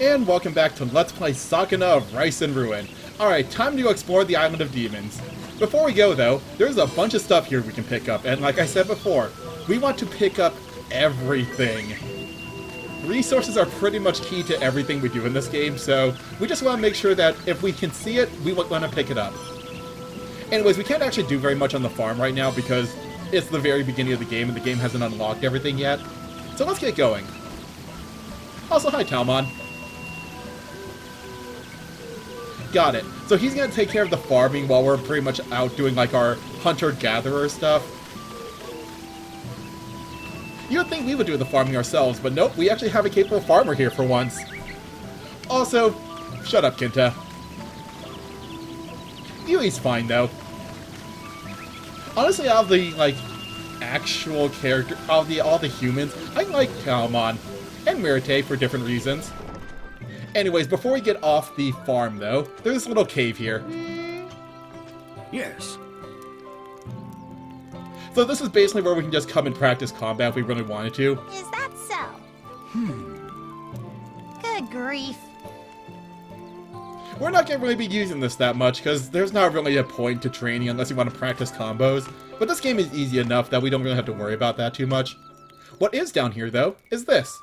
And welcome back to Let's Play Sakuna of Rice and Ruin. Alright, time to explore the Island of Demons. Before we go though, there's a bunch of stuff here we can pick up, and like I said before, we want to pick up everything. Resources are pretty much key to everything we do in this game, so we just want to make sure that if we can see it, we want to pick it up. Anyways, we can't actually do very much on the farm right now because it's the very beginning of the game and the game hasn't unlocked everything yet. So let's get going. Also, hi Talmon. Got it. So he's gonna take care of the farming while we're pretty much out doing like our hunter-gatherer stuff. You would think we would do the farming ourselves, but nope, we actually have a capable farmer here for once. Also, shut up, Kinta. Yui's fine though. Honestly, out of the like actual character, all the humans, I like Talmon and Mirate for different reasons. Anyways, before we get off the farm, though, there's this little cave here. Yes. So this is basically where we can just come and practice combat if we really wanted to. Is that so? Good grief. We're not going to really be using this that much, because there's not really a point to training unless you want to practice combos. But this game is easy enough that we don't really have to worry about that too much. What is down here, though, is this.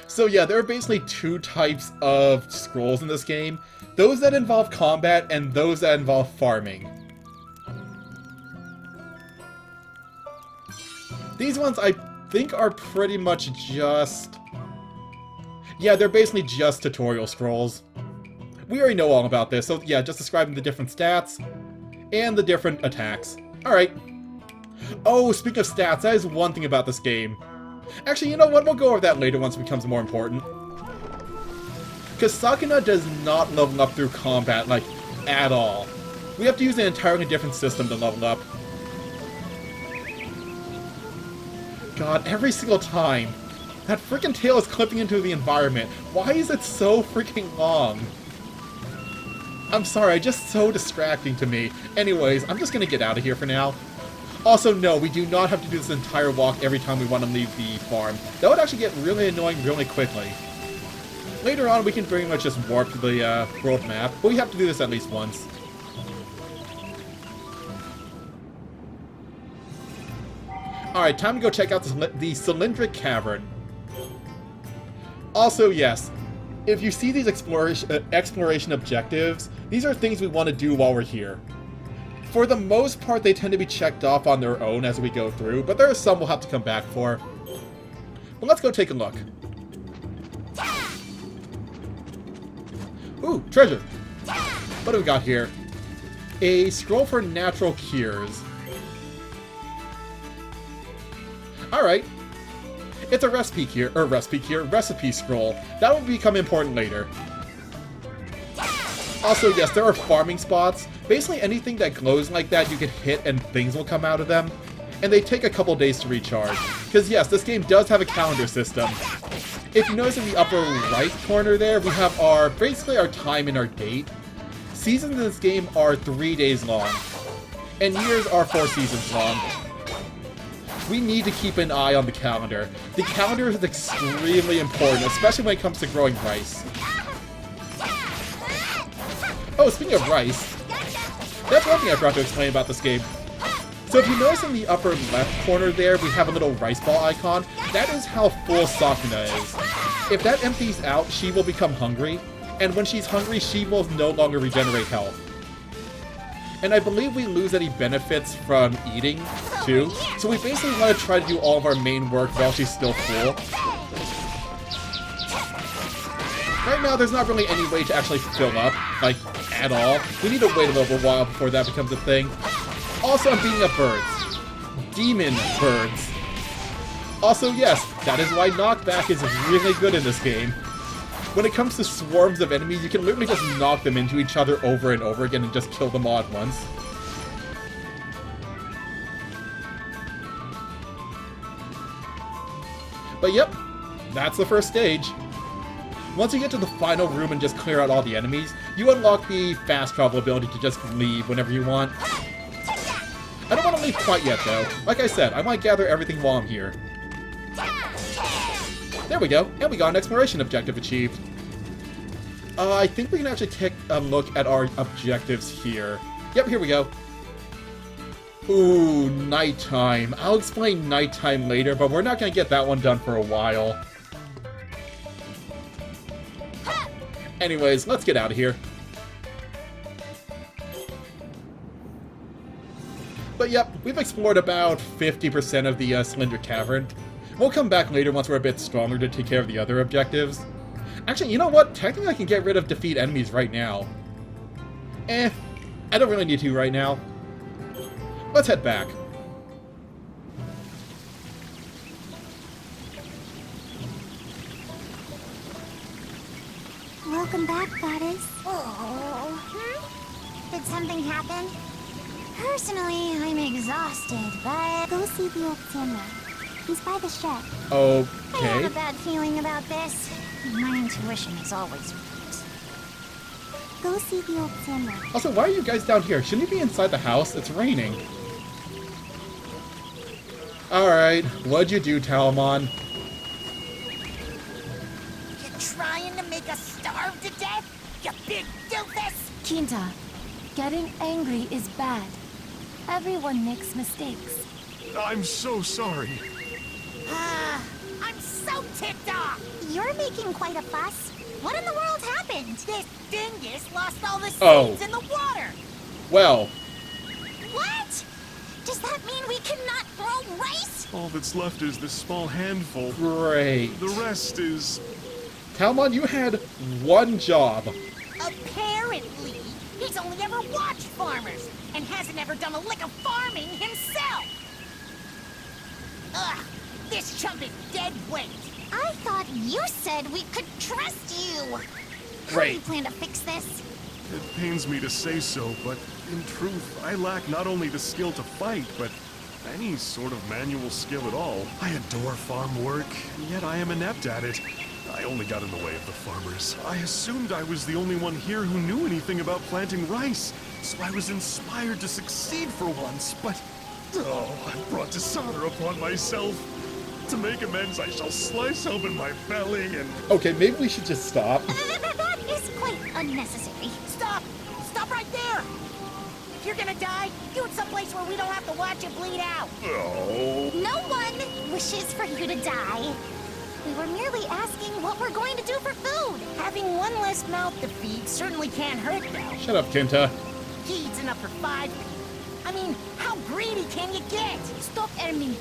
So yeah, there are basically two types of scrolls in this game. Those that involve combat and those that involve farming. These ones I think are pretty much just... yeah, they're basically just tutorial scrolls. We already know all about this, so yeah, just describing the different stats and the different attacks. Alright. Oh, speaking of stats, that is one thing about this game. Actually, you know what? We'll go over that later once it becomes more important. Because Sakuna does not level up through combat, like, at all. We have to use an entirely different system to level up. God, every single time. That freaking tail is clipping into the environment. Why is it so freaking long? I'm sorry, it's just so distracting to me. Anyways, I'm just gonna get out of here for now. Also, no, we do not have to do this entire walk every time we want to leave the farm. That would actually get really annoying really quickly. Later on, we can pretty much just warp to the world map, but we have to do this at least once. Alright, time to go check out the Cylindric Cavern. Also, yes, if you see these exploration objectives, these are things we want to do while we're here. For the most part, they tend to be checked off on their own as we go through, but there are some we'll have to come back for. But let's go take a look. Ooh, treasure! What do we got here? A scroll for natural cures. Alright. It's a recipe scroll. That will become important later. Also, yes, there are farming spots. Basically anything that glows like that you can hit and things will come out of them. And they take a couple days to recharge. Because yes, this game does have a calendar system. If you notice in the upper right corner there, we have basically our time and our date. Seasons in this game are 3 days long. And years are 4 seasons long. We need to keep an eye on the calendar. The calendar is extremely important, especially when it comes to growing rice. Oh, speaking of rice, that's one thing I forgot to explain about this game. So if you notice in the upper left corner there, we have a little rice ball icon. That is how full Sakuna is. If that empties out, she will become hungry. And when she's hungry, she will no longer regenerate health. And I believe we lose any benefits from eating, too. So we basically want to try to do all of our main work while she's still full. Right now, there's not really any way to actually fill up, like, at all. We need to wait a little while before that becomes a thing. Also, I'm beating up birds. Demon birds. Also, yes, that is why knockback is really good in this game. When it comes to swarms of enemies, you can literally just knock them into each other over and over again and just kill them all at once. But yep, that's the first stage. Once you get to the final room and just clear out all the enemies, you unlock the fast travel ability to just leave whenever you want. I don't want to leave quite yet, though. Like I said, I might gather everything while I'm here. There we go, and we got an exploration objective achieved. I think we can actually take a look at our objectives here. Yep, here we go. Ooh, nighttime. I'll explain nighttime later, but we're not going to get that one done for a while. Anyways, let's get out of here. But yep, we've explored about 50% of the Cylinder Cavern. We'll come back later once we're a bit stronger to take care of the other objectives. Actually, you know what? Technically I can get rid of defeat enemies right now. I don't really need to right now. Let's head back. Welcome back, Goddess. Oh. Did something happen? Personally, I'm exhausted, but... Go see the old samurai. He's by the shed. Okay. I have a bad feeling about this. My intuition is always right. Go see the old samurai. Also, why are you guys down here? Shouldn't you be inside the house? It's raining. Alright, what'd you do, Talamon? You're trying to make us starve to death? You big doofus! Kinta, getting angry is bad. Everyone makes mistakes. I'm so sorry. I'm so ticked off! You're making quite a fuss. What in the world happened? This dingus lost all the seeds Oh. in the water! Well, What? Does that mean we cannot grow rice? All that's left is this small handful. great. The rest is... Talamon, you had one job. Apparently, he's only ever watched farmers and hasn't ever done a lick of farming himself! Ugh! This chump is dead weight! I thought you said we could trust you. How do you Great. plan to fix this? It pains me to say so, but in truth, I lack not only the skill to fight, but any sort of manual skill at all. I adore farm work, and yet I am inept at it. I only got in the way of the farmers. I assumed I was the only one here who knew anything about planting rice, so I was inspired to succeed for once, but... Oh, I've brought dishonor upon myself. To make amends, I shall slice open my belly and... Okay, maybe we should just stop. That is quite unnecessary. Stop! Stop right there! If you're gonna die, do it someplace where we don't have to watch you bleed out! Oh... No one wishes for you to die. We were merely asking what we're going to do for food. Having one less mouth to feed certainly can't hurt, though. Shut up, Kinta. He eats enough for 5 people. I mean, how greedy can you get? Stop, Ermi.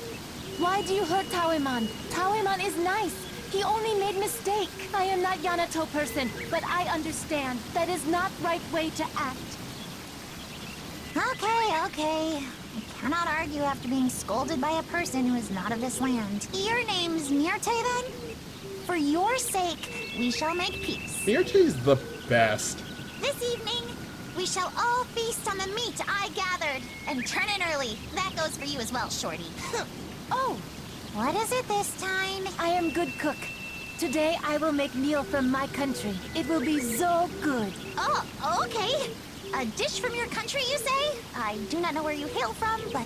Why do you hurt Taoeman? Taoeman is nice. He only made mistake. I am not Yanato person, but I understand. That is not right way to act. Okay. I cannot argue after being scolded by a person who is not of this land. Your name's Myrte, then? For your sake, we shall make peace. Myrte's the best. This evening, we shall all feast on the meat I gathered and turn in early. That goes for you as well, Shorty. Oh, What is it this time? I am good cook. Today I will make meal from my country. It will be so good. Oh, okay. A dish from your country, you say? I do not know where you hail from, but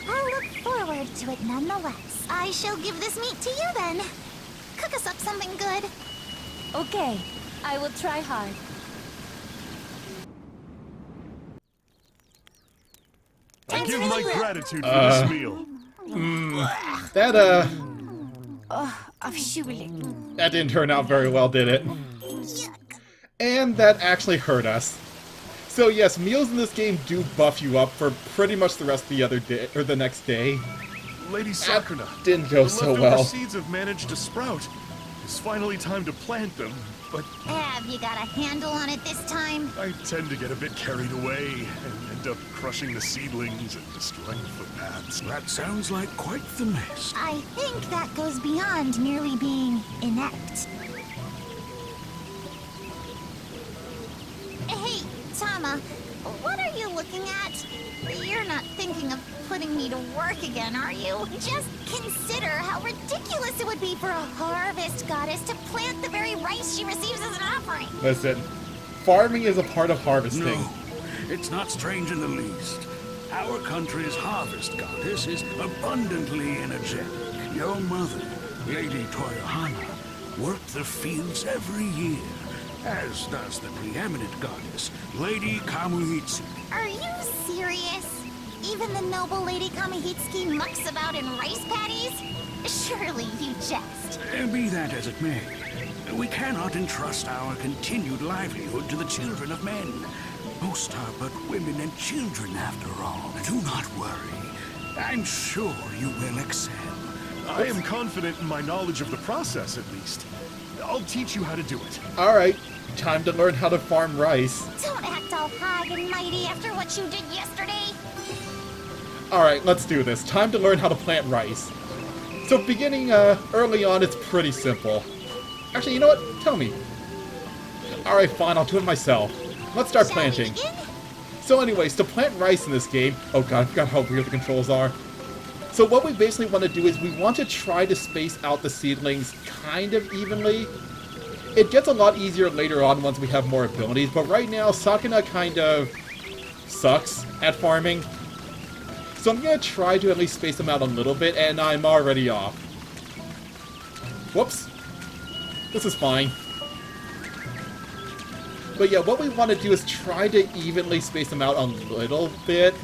I'll look forward to it nonetheless. I shall give this meat to you then. Cook us up something good. Okay, I will try hard. I give my gratitude for this meal. That, Afschuwelijk. that didn't turn out very well, did it? And that actually hurt us. So yes, meals in this game do buff you up for pretty much the rest of the other day, or the next day. Lady Sakuna, Didn't go the so leftover well. seeds have managed to sprout. It's finally time to plant them, but Have you got a handle on it this time? I tend to get a bit carried away and end up crushing the seedlings and destroying the footpaths. That sounds like quite the mess. I think that goes beyond merely being inept. Hey, Tama, what are you looking at? You're not thinking of putting me to work again, are you? Just consider how ridiculous it would be for a harvest goddess to plant the very rice she receives as an offering. Listen, farming is a part of harvesting. No, it's not strange in the least. Our country's harvest goddess is abundantly energetic. Your mother, Lady Toyohana, worked the fields every year, as does the preeminent goddess, Lady Kamuhitsu. Are you serious? Even the noble Lady Kamihitsuki mucks about in rice paddies? Surely you jest. Be that as it may, we cannot entrust our continued livelihood to the children of men. Most are but women and children, after all. Do not worry. I'm sure you will excel. I am confident in my knowledge of the process, at least. I'll teach you how to do it. Alright, time to learn how to farm rice. Don't act all high and mighty after what you did yesterday. Alright, let's do this. Time to learn how to plant rice. So beginning early on, it's pretty simple. Actually, you know what? Tell me. Alright, fine, I'll do it myself. Let's start Shall we planting. begin? So anyways, to plant rice in this game... Oh god, I forgot how weird the controls are. So what we basically want to do is we want to try to space out the seedlings kind of evenly. It gets a lot easier later on once we have more abilities, but right now, Sakuna kind of sucks at farming. So I'm going to try to at least space them out a little bit, and I'm already off. Whoops. This is fine. But yeah, what we want to do is try to evenly space them out a little bit.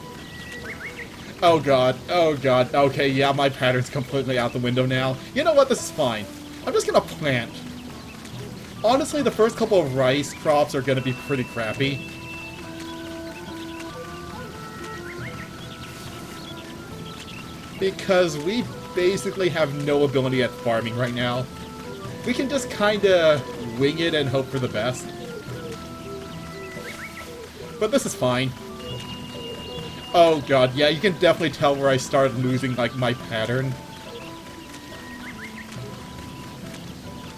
Oh god, okay, yeah, my pattern's completely out the window now. You know what, this is fine. I'm just gonna plant. Honestly, the first couple of rice crops are gonna be pretty crappy. Because we basically have no ability at farming right now. We can just kinda wing it and hope for the best. But this is fine. Oh god, yeah, you can definitely tell where I started losing, like, my pattern.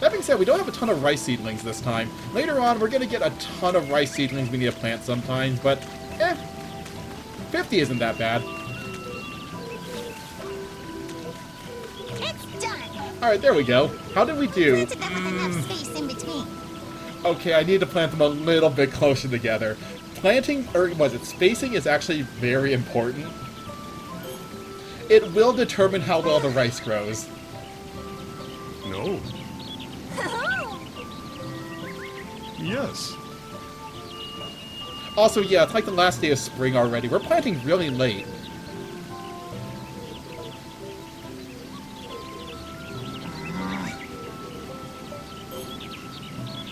That being said, we don't have a ton of rice seedlings this time. Later on, we're gonna get a ton of rice seedlings we need to plant sometimes, but, 50 isn't that bad. It's done. Alright, there we go. How did we do? Planted them with enough space in between. Okay, I need to plant them a little bit closer together. Planting, or was it spacing, is actually very important. It will determine how well the rice grows. No. Yes. Also, yeah, it's like the last day of spring already. We're planting really late.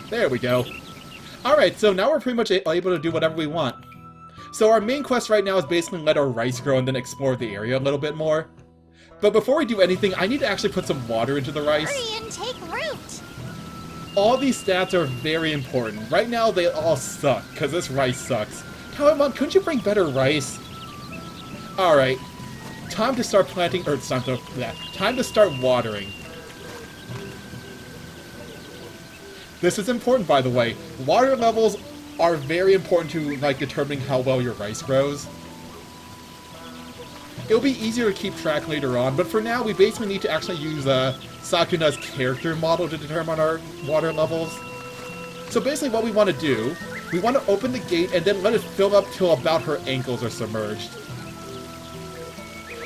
There we go. Alright, so now we're pretty much able to do whatever we want. So our main quest right now is basically let our rice grow and then explore the area a little bit more. But before we do anything, I need to actually put some water into the rice. Hurry and take root. All these stats are very important. Right now, they all suck, because this rice sucks. However, couldn't you bring better rice? Alright. Time to start planting, or it's time to start watering. This is important, by the way. Water levels are very important to, like, determining how well your rice grows. It'll be easier to keep track later on, but for now, we basically need to actually use Sakuna's character model to determine our water levels. So basically what we want to do, we want to open the gate and then let it fill up till about her ankles are submerged.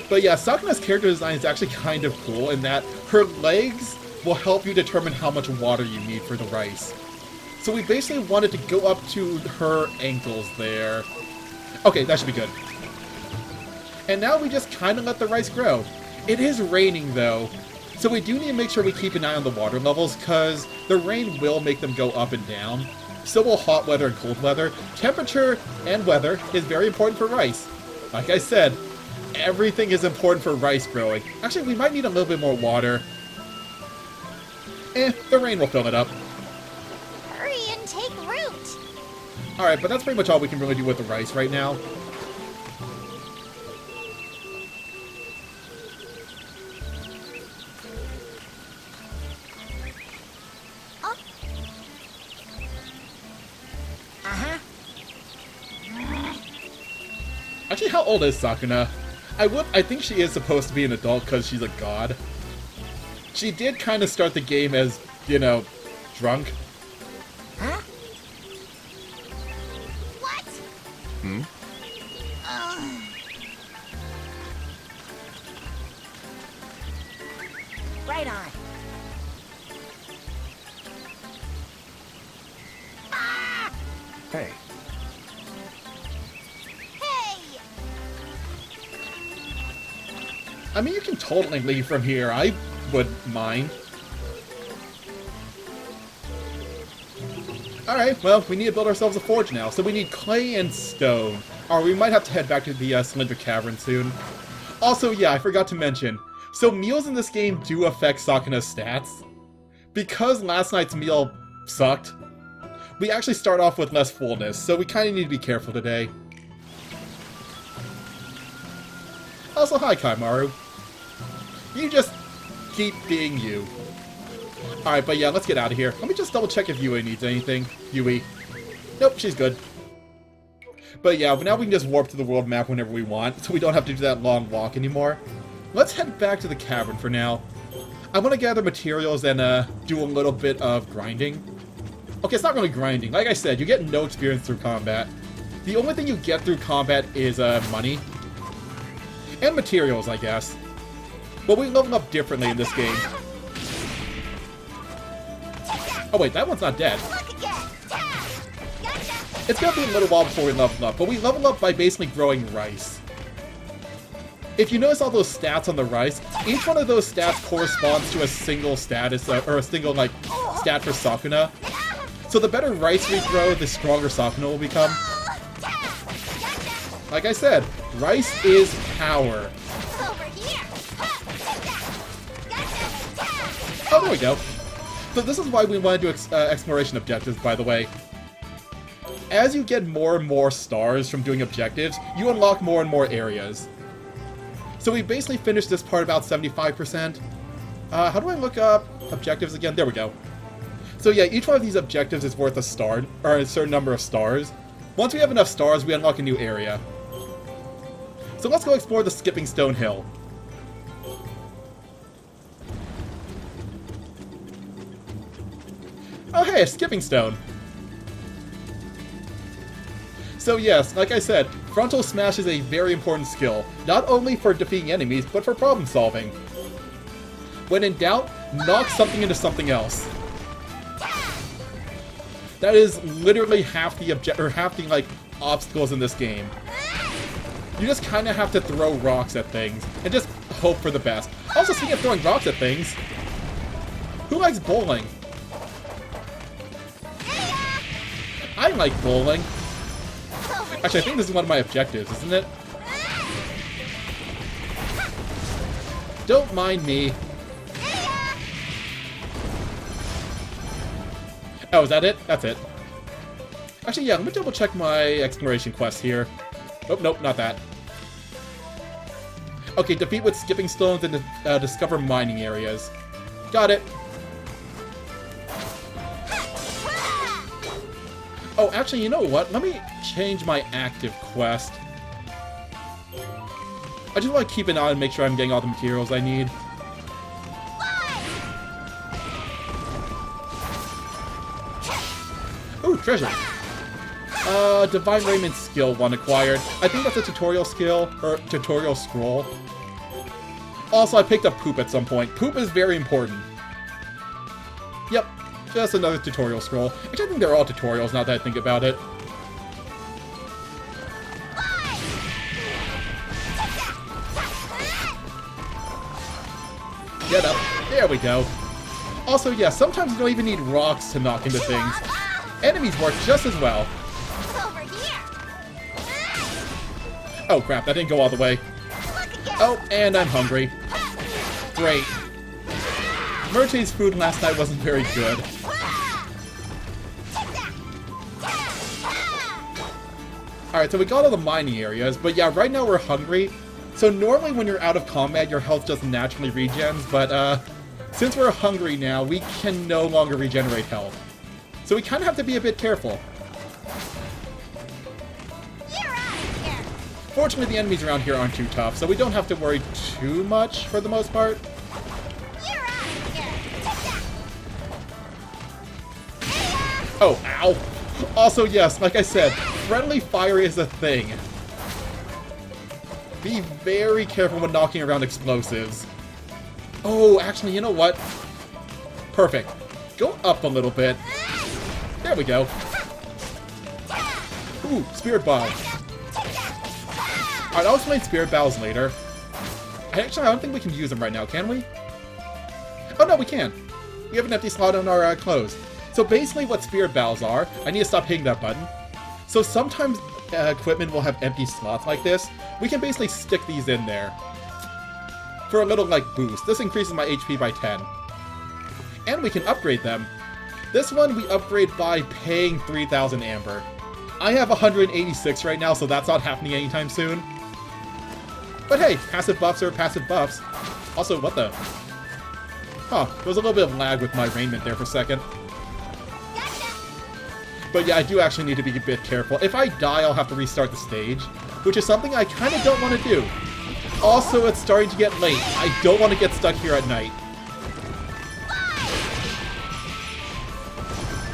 But yeah, Sakuna's character design is actually kind of cool in that her legs will help you determine how much water you need for the rice. So we basically wanted to go up to her ankles there. Okay, that should be good. And now we just kind of let the rice grow. It is raining though, so we do need to make sure we keep an eye on the water levels because the rain will make them go up and down. So will hot weather and cold weather. Temperature and weather is very important for rice. Like I said, everything is important for rice growing. Actually, we might need a little bit more water. The rain will fill it up. Hurry and take root. Alright, but that's pretty much all we can really do with the rice right now. Oh, Actually, how old is Sakuna? I think she is supposed to be an adult because she's a god. She did kind of start the game as, you know, drunk. Huh? what? Hmm? Right on. Ah! Hey, Hey! I mean, you can totally leave from here. I wouldn't mind. Alright, well, we need to build ourselves a forge now, so we need clay and stone. Or we might have to head back to the Cylinder Cavern soon. Also, yeah, I forgot to mention, so meals in this game do affect Sakuna's stats. Because last night's meal sucked, we actually start off with less fullness, so we kind of need to be careful today. Also, hi, Kaimaru. You just keep being you. Alright, but yeah, let's get out of here. Let me just double check if Yui needs anything. Yui. Nope, she's good. But yeah, now we can just warp to the world map whenever we want, so we don't have to do that long walk anymore. Let's head back to the cavern for now. I want to gather materials and do a little bit of grinding. Okay, it's not really grinding. Like I said, you get no experience through combat. The only thing you get through combat is money. And materials, I guess. But we level up differently in this game. Oh wait, that one's not dead. It's gonna be a little while before we level up, but we level up by basically growing rice. If you notice all those stats on the rice, each one of those stats corresponds to a single status, or a single, like, stat for Sakuna. So the better rice we grow, the stronger Sakuna will become. Like I said, rice is power. Oh, there we go. So this is why we want to do exploration objectives, by the way. As you get more and more stars from doing objectives, you unlock more and more areas. So we basically finished this part about 75%. How do I look up objectives again? There we go. So yeah, each one of these objectives is worth a star, or a certain number of stars. Once we have enough stars, we unlock a new area. So let's go explore the Skipping Stone Hill. Oh hey, a skipping stone! So yes, like I said, frontal smash is a very important skill, not only for defeating enemies, but for problem solving. When in doubt, knock something into something else. That is literally half the like obstacles in this game. You just kind of have to throw rocks at things and just hope for the best. Also, speaking of throwing rocks at things, who likes bowling? I like bowling. Actually, I think this is one of my objectives, isn't it? Don't mind me. Oh, is that it? That's it. Actually, yeah, let me double check my exploration quest here. Oh, nope, not that. Okay, defeat with skipping stones and discover mining areas. Got it. Oh, actually, you know what? Let me change my active quest. I just want to keep an eye and make sure I'm getting all the materials I need. Ooh, treasure! Divine Raiment skill 1 acquired. I think that's a tutorial skill, or tutorial scroll. Also, I picked up poop at some point. Poop is very important. Yep, just another tutorial scroll. Actually, I think they're all tutorials now that I think about it. Get up. There we go. Also, yeah, sometimes you don't even need rocks to knock into things. Enemies work just as well. Oh crap, that didn't go all the way. Oh, and I'm hungry. Great. Merchant's food last night wasn't very good. Alright, so we got all the mining areas, but yeah, right now we're hungry. So normally when you're out of combat, your health just naturally regens, but since we're hungry now, we can no longer regenerate health. So we kind of have to be a bit careful. Fortunately, the enemies around here aren't too tough, so we don't have to worry too much for the most part. Oh, ow! Also, yes, like I said, friendly fire is a thing. Be very careful when knocking around explosives. Oh, actually, you know what? Perfect. Go up a little bit. There we go. Ooh, Spirit Bomb. Alright, I'll explain Spirit Bows later. Actually, I don't think we can use them right now, can we? Oh, no, we can. We have an empty slot on our clothes. So basically what Spirit Bows are, I need to stop hitting that button. So sometimes equipment will have empty slots like this. We can basically stick these in there for a little, like, boost. This increases my HP by 10. And we can upgrade them. This one we upgrade by paying 3,000 Amber. I have 186 right now, so that's not happening anytime soon. But hey, passive buffs are passive buffs. Also, what the? Huh, there was a little bit of lag with my raiment there for a second. But yeah, I do actually need to be a bit careful. If I die, I'll have to restart the stage, which is something I kind of don't want to do. Also, it's starting to get late. I don't want to get stuck here at night.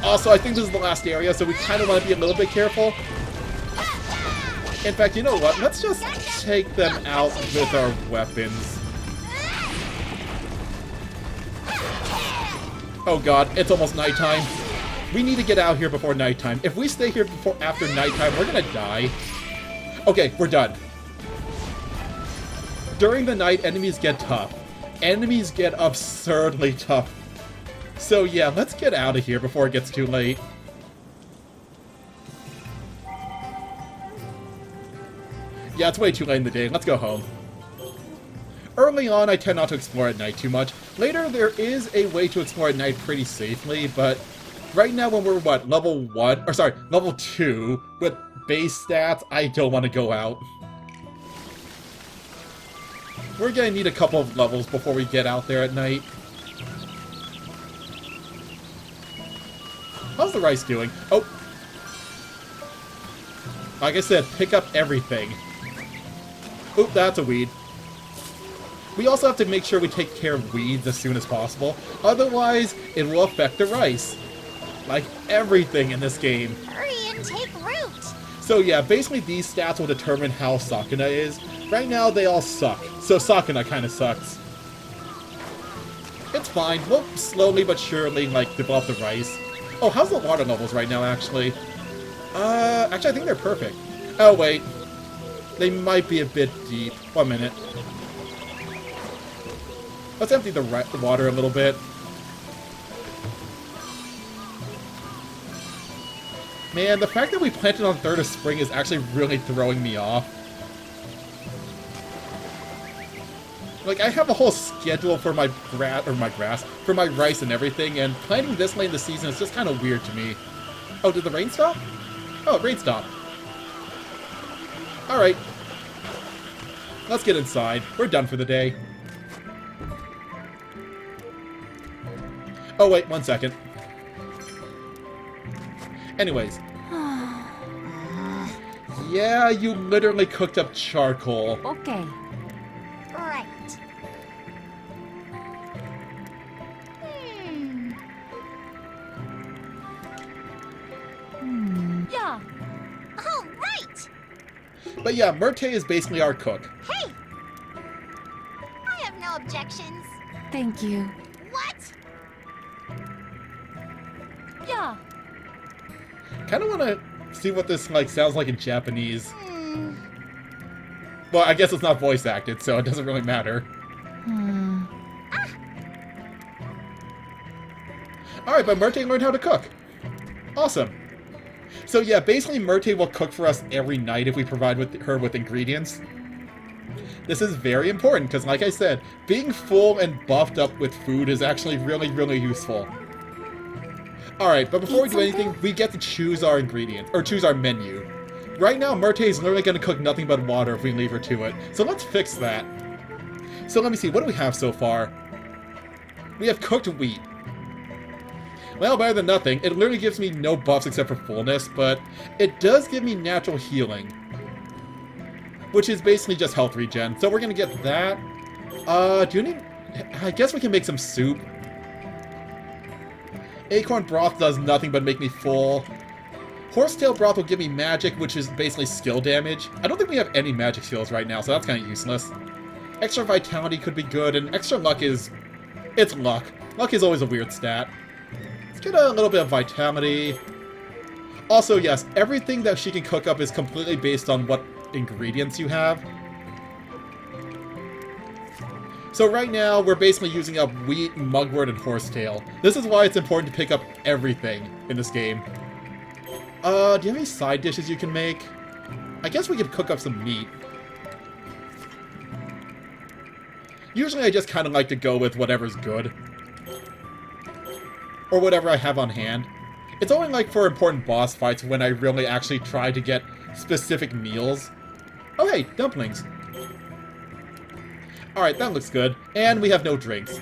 Also, I think this is the last area, so we kind of want to be a little bit careful. In fact, you know what? Let's just take them out with our weapons. Oh god, it's almost nighttime. We need to get out here before nighttime. If we stay here after nighttime, we're gonna die. Okay, we're done. During the night, enemies get tough. Enemies get absurdly tough. So yeah, let's get out of here before it gets too late. Yeah, it's way too late in the day. Let's go home. Early on, I tend not to explore at night too much. Later, there is a way to explore at night pretty safely, but right now when we're, what, level 1? Or sorry, level 2 with base stats, I don't want to go out. We're gonna need a couple of levels before we get out there at night. How's the rice doing? Oh! Like I said, pick up everything. Oop, that's a weed. We also have to make sure we take care of weeds as soon as possible. Otherwise, it will affect the rice. Like everything in this game. Hurry and take root. So yeah, basically these stats will determine how Sakuna is. Right now, they all suck. So Sakuna kind of sucks. It's fine. We'll slowly but surely, like, develop the rice. Oh, how's the water levels right now, actually? Actually, I think they're perfect. Oh, wait. They might be a bit deep. 1 minute. Let's empty the water a little bit. Man, the fact that we planted on 3rd of spring is actually really throwing me off. Like, I have a whole schedule for my for my rice and everything, and planting this late in the season is just kind of weird to me. Oh, did the rain stop? Oh, rain stopped. Alright. Let's get inside. We're done for the day. Oh, wait, 1 second. Anyways. Yeah, you literally cooked up charcoal. Okay. Right. Yeah. Oh, right! But yeah, Murte is basically our cook. Hey! I have no objections. Thank you. What? Yeah. Kind of want to see what this like sounds like in Japanese. Well, I guess it's not voice acted, so it doesn't really matter. Alright, but Murte learned how to cook. Awesome. So yeah, basically Murte will cook for us every night if we provide her with ingredients. This is very important, because like I said, being full and buffed up with food is actually really, really useful. Alright, but before we do anything, we get to choose our ingredients, or choose our menu. Right now, Murte is literally going to cook nothing but water if we leave her to it, so let's fix that. So let me see, what do we have so far? We have cooked wheat. Well, better than nothing. It literally gives me no buffs except for fullness, but it does give me natural healing. Which is basically just health regen, so we're going to get that. Do you need... I guess we can make some soup. Acorn broth does nothing but make me full. Horsetail broth will give me magic, which is basically skill damage. I don't think we have any magic skills right now, so that's kind of useless. Extra vitality could be good, and extra luck is... it's luck. Luck is always a weird stat. Let's get a little bit of vitality. Also, yes, everything that she can cook up is completely based on what ingredients you have. So right now, we're basically using up wheat, mugwort, and horsetail. This is why it's important to pick up everything in this game. Do you have any side dishes you can make? I guess we could cook up some meat. Usually I just kind of like to go with whatever's good. Or whatever I have on hand. It's only like for important boss fights when I really actually try to get specific meals. Oh hey, dumplings. Alright, that looks good. And we have no drinks.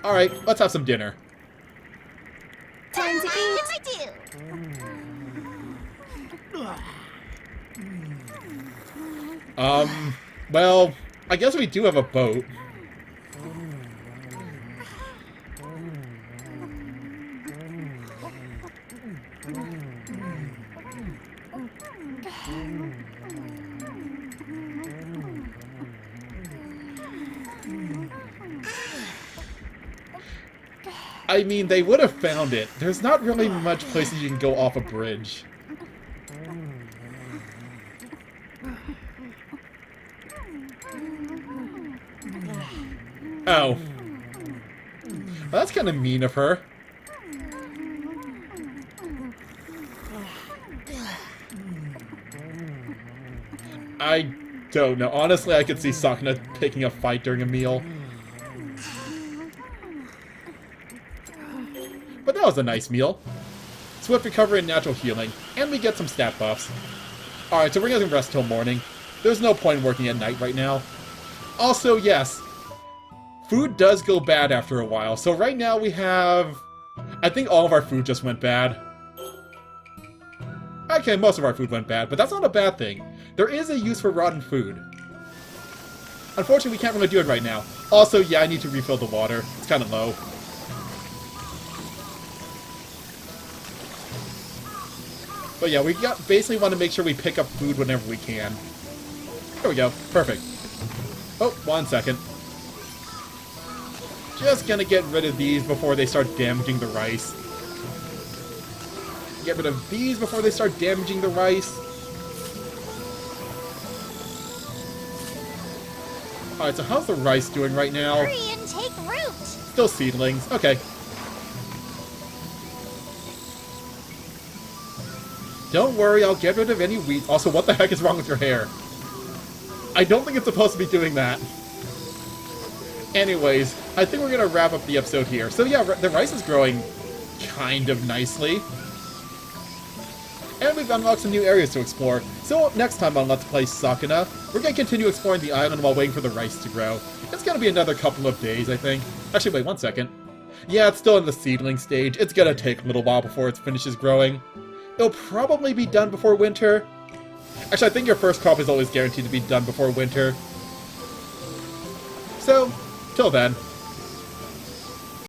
Alright, let's have some dinner. Time to eat. I do. Well, I guess we do have a boat. I mean, they would have found it. There's not really much places you can go off a bridge. Oh. Well, that's kind of mean of her. I don't know. Honestly, I could see Sakuna picking a fight during a meal. But that was a nice meal. Swift recovery and natural healing. And we get some stat buffs. Alright, so we're gonna rest till morning. There's no point in working at night right now. Also, yes, food does go bad after a while. So right now we have... I think all of our food just went bad. Okay, most of our food went bad, but that's not a bad thing. There is a use for rotten food. Unfortunately, we can't really do it right now. Also, yeah, I need to refill the water. It's kind of low. But yeah, we basically want to make sure we pick up food whenever we can. There we go. Perfect. Oh, 1 second. Just gonna get rid of these before they start damaging the rice. Get rid of these before they start damaging the rice. Alright, so how's the rice doing right now? Hurry and take root. Still seedlings. Okay. Don't worry, I'll get rid of any wheat. Also, what the heck is wrong with your hair? I don't think it's supposed to be doing that. Anyways, I think we're going to wrap up the episode here. So yeah, the rice is growing kind of nicely. And we've unlocked some new areas to explore. So next time on Let's Play Sakuna, we're going to continue exploring the island while waiting for the rice to grow. It's going to be another couple of days, I think. Actually, wait 1 second. Yeah, it's still in the seedling stage. It's going to take a little while before it finishes growing. It'll probably be done before winter. Actually, I think your first crop is always guaranteed to be done before winter. So, till then,